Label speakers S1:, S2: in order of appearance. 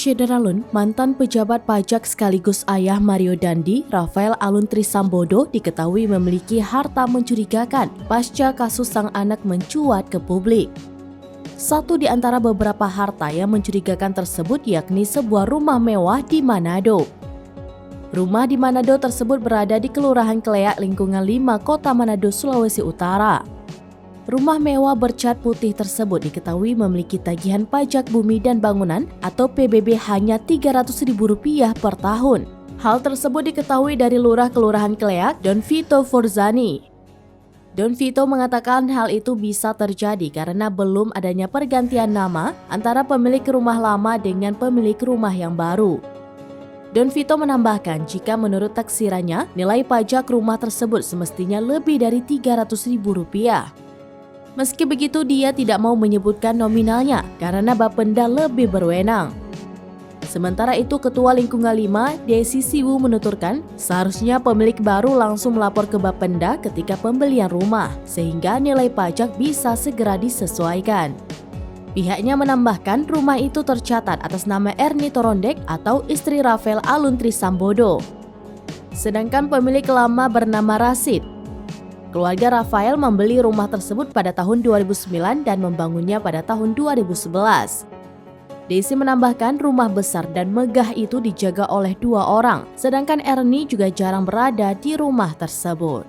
S1: Syederalun, mantan pejabat pajak sekaligus ayah Mario Dandi, Rafael Alun Trisambodo diketahui memiliki harta mencurigakan pasca kasus sang anak mencuat ke publik. Satu di antara beberapa harta yang mencurigakan tersebut yakni sebuah rumah mewah di Manado. Rumah di Manado tersebut berada di Kelurahan Kleak, Lingkungan 5, Kota Manado, Sulawesi Utara. Rumah mewah bercat putih tersebut diketahui memiliki tagihan pajak bumi dan bangunan atau PBB hanya Rp300.000 per tahun. Hal tersebut diketahui dari Lurah Kelurahan Kleak, Don Vito Forzani. Don Vito mengatakan hal itu bisa terjadi karena belum adanya pergantian nama antara pemilik rumah lama dengan pemilik rumah yang baru. Don Vito menambahkan jika menurut taksirannya nilai pajak rumah tersebut semestinya lebih dari Rp300.000. Meski begitu, dia tidak mau menyebutkan nominalnya karena Bapenda lebih berwenang. Sementara itu, Ketua Lingkungan 5, Desi Siwu menuturkan, seharusnya pemilik baru langsung melapor ke Bapenda ketika pembelian rumah, sehingga nilai pajak bisa segera disesuaikan. Pihaknya menambahkan rumah itu tercatat atas nama Erni Torondek atau istri Rafael Alun Trisambodo. Sedangkan pemilik lama bernama Rasid. Keluarga Rafael membeli rumah tersebut pada tahun 2009 dan membangunnya pada tahun 2011. Desi menambahkan rumah besar dan megah itu dijaga oleh 2 orang, sedangkan Erni juga jarang berada di rumah tersebut.